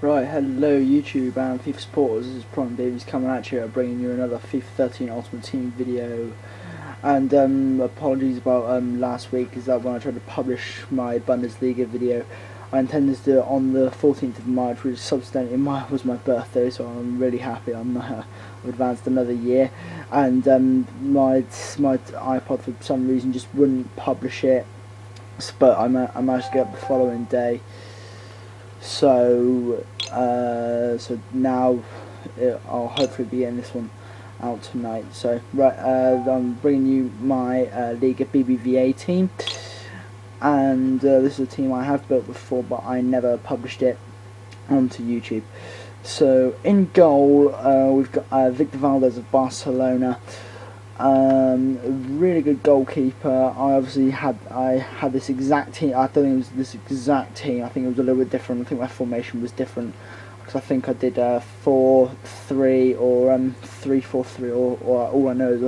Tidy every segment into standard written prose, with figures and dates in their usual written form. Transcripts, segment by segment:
Right, hello YouTube and FIFA supporters, this is Prime Davies coming at you, bringing you another FIFA 13 Ultimate Team video. And apologies about last week, is that when I tried to publish my Bundesliga video, I intended to do it on the 14th of March, which subsequently was my birthday, so I'm really happy I've advanced another year. And my iPod for some reason just wouldn't publish it, but I managed to get up the following day. So now I'll hopefully be getting this one out tonight. So right, I'm bringing you my Liga BBVA team, and this is a team I have built before, but I never published it onto YouTube. So in goal, we've got Victor Valdez of Barcelona. Really good goalkeeper. I had this exact team. I don't think it was this exact team. I think it was a little bit different. I think my formation was different because I think I did 4-3 or 3-4-3 or all I know is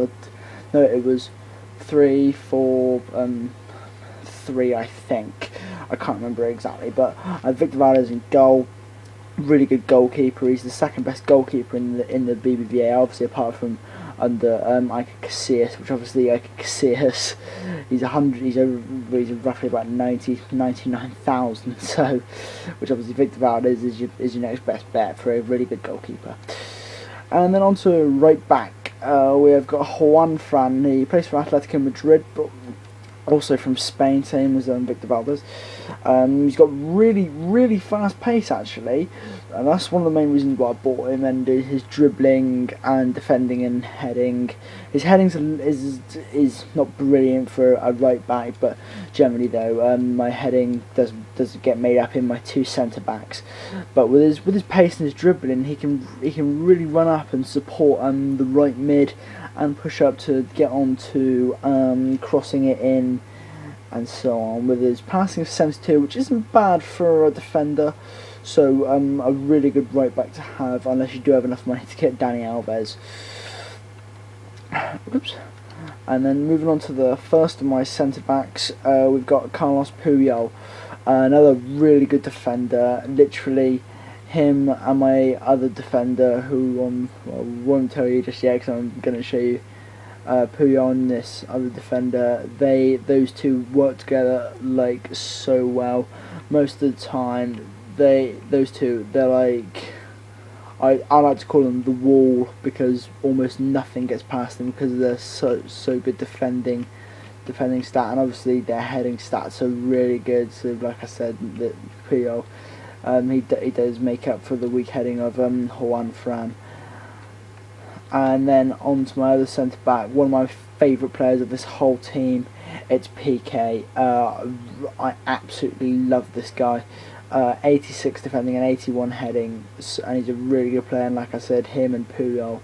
it was 3-4-3. I think I can't remember exactly, but Victor Valdez in goal. Really good goalkeeper. He's the second best goalkeeper in the BBVA, obviously apart from under Iker Casillas, which obviously Iker Casillas, he's roughly about 99,000. So, which obviously Victor Valdez is your next best bet for a really good goalkeeper. And then on to right back, we have got Juan Fran. He plays for Atletico Madrid, but also from Spain, same as Victor Valdez. He's got really fast pace actually, and that's one of the main reasons why I bought him. And his dribbling and defending and heading. His heading is not brilliant for a right back, but generally though, my heading does get made up in my two centre backs. But with his pace and his dribbling, he can really run up and support the right mid and push up to get on to crossing it in and so on. With his passing of 72, which isn't bad for a defender, so a really good right back to have, unless you do have enough money to get Dani Alves. Oops. And then moving on to the first of my centre backs, we've got Carlos Puyol, another really good defender. Literally him and my other defender, who won't tell you just yet because I'm going to show you Puyol and this other defender. Those two work together like so well. Most of the time, they're like, I like to call them the wall, because almost nothing gets past them because they're so good defending stat, and obviously their heading stats are really good. So like I said, that Puyol, he does make up for the weak heading of Juan Fran. And then on to my other centre back, one of my favourite players of this whole team, it's PK. I absolutely love this guy. 86 defending and 81 heading, and he's a really good player. And like I said, him and Puyol,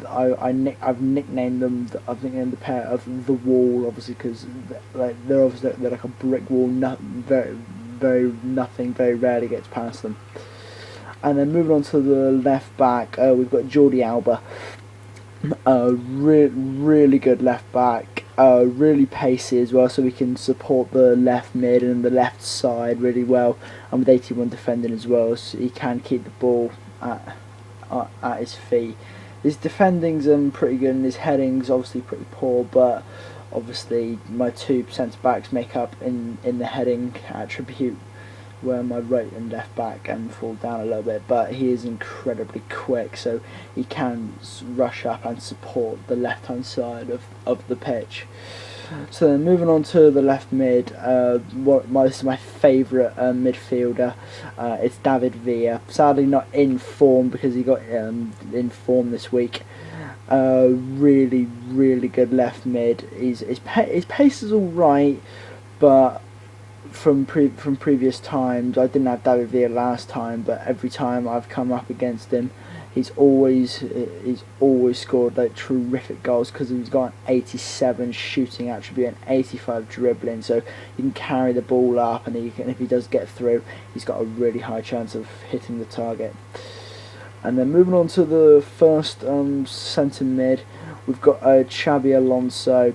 I've nicknamed them. I've nicknamed the pair of the wall, obviously, because they're like a brick wall. Very rarely gets past them. And then moving on to the left back, we've got Jordi Alba, really good left back, really pacey as well, so we can support the left mid and the left side really well, and with 81 defending as well, so he can keep the ball at his feet. His defending's pretty good, and his heading's obviously pretty poor, but obviously my two centre backs make up in the heading attribute, where my right and left back can fall down a little bit, but he is incredibly quick, so he can rush up and support the left hand side of the pitch. So then moving on to the left mid, this is my favourite midfielder. It's David Villa. Sadly not in form because he got in form this week. Really good left mid. His pace is alright, but from previous times, I didn't have David Villa last time, but every time I've come up against him, he's always scored like terrific goals, because he's got an 87 shooting attribute and 85 dribbling, so he can carry the ball up, and if he does get through, he's got a really high chance of hitting the target. And then moving on to the first centre mid, we've got Xabi Alonso.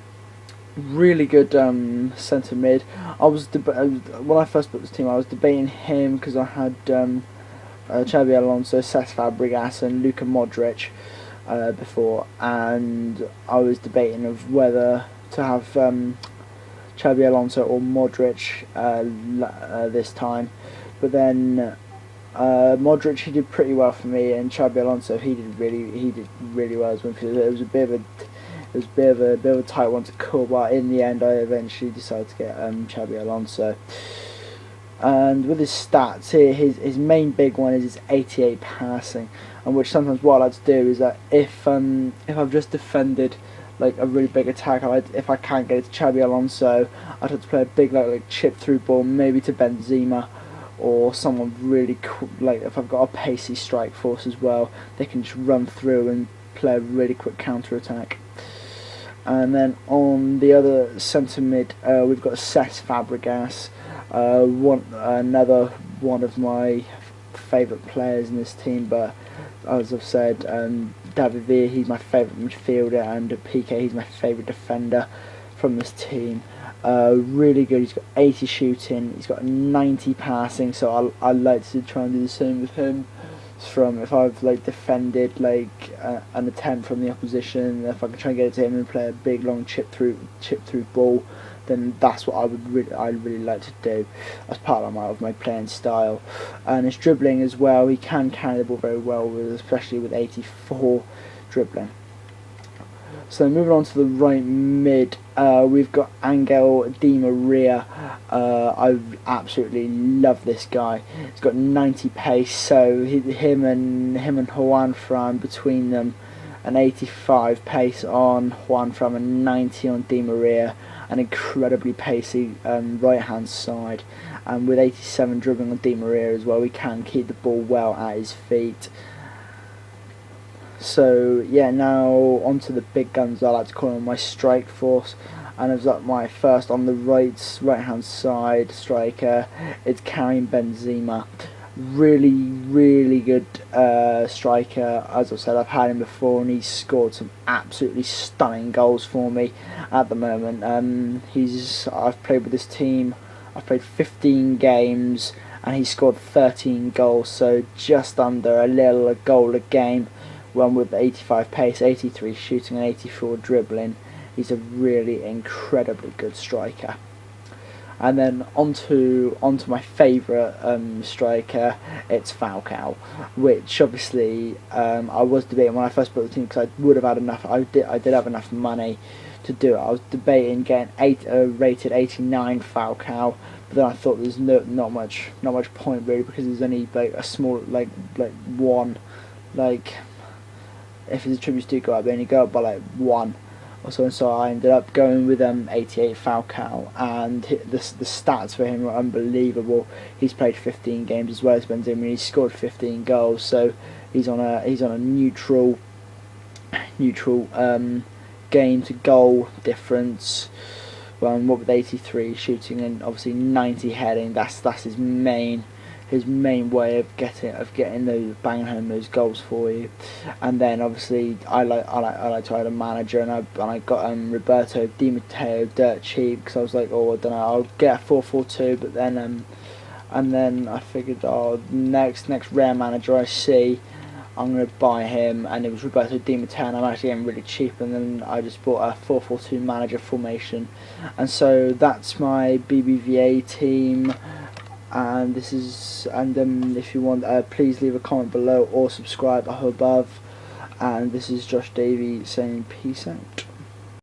Really good centre mid. When I first put this team, I was debating him because I had Xabi Alonso, Cesc Fabregas, and Luka Modric before, and I was debating of whether to have Xabi Alonso or Modric this time, but then Modric, he did pretty well for me, and Xabi Alonso, he did really well as well. It was a bit of a tight one to call, but in the end I eventually decided to get Xabi Alonso. And with his stats here, his main big one is his 88 passing, and which sometimes what I like to do is that if I've just defended like a really big attack, if I can't get it to Xabi Alonso, I'd have to play a big like chip through ball, maybe to Benzema or someone really cool. Like if I've got a pacey strike force as well, they can just run through and play a really quick counter attack. And then on the other centre mid, we've got Cesc Fabregas, another one of my favourite players in this team. But as I've said, David Villa, he's my favourite midfielder, and PK, he's my favourite defender from this team. Really good. He's got 80 shooting, he's got 90 passing, so I like to try and do the same with him. From if I've like defended like an attempt from the opposition, if I can try and get it to him and play a big long chip through ball, then that's what I'd really like to do as part of my playing style. And his dribbling as well, he can carry the ball very well, especially with 84 dribbling. So moving on to the right mid, we've got Angel Di Maria. I absolutely love this guy. He's got 90 pace, so him and Juan Fran, between them, an 85 pace on Juan Fran and 90 on Di Maria, an incredibly pacey right hand side, and with 87 dribbling on Di Maria as well, he can keep the ball well at his feet. So yeah, now onto the big guns, I like to call them my strike force, and as up my first on the right hand side striker, it's Karim Benzema. Really good striker. As I said, I've had him before, and he's scored some absolutely stunning goals for me at the moment. I've played with this team. I've played 15 games, and he scored 13 goals, so just under a goal a game. One with 85 pace, 83 shooting, and 84 dribbling. He's a really incredibly good striker. And then onto my favourite striker, it's Falcao, which obviously I was debating when I first bought the team, because I would have had enough. I did have enough money to do it. I was debating getting rated 89 Falcao, but then I thought there's not much point really, because there's only like a small like one, like if his attributes do go up, they only go up by like 1 or so, and so I ended up going with 88 Falcao, and the stats for him are unbelievable. He's played 15 games as well as Benzema, and he's scored 15 goals, so he's on a neutral game to goal difference. What with 83 shooting and obviously 90 heading, that's his main way of getting those, banging home those goals for you. And then obviously I like to add a manager, and I got Roberto Di Matteo dirt cheap, because I was like, oh, I don't know, I'll get a 4-4-2, but then and then I figured, oh, next rare manager I see, I'm going to buy him, and it was Roberto Di Matteo, and I'm actually getting really cheap, and then I just bought a 4-4-2 manager formation, and so that's my BBVA team. And if you want, please leave a comment below or subscribe above. And this is Josh Davey saying peace out.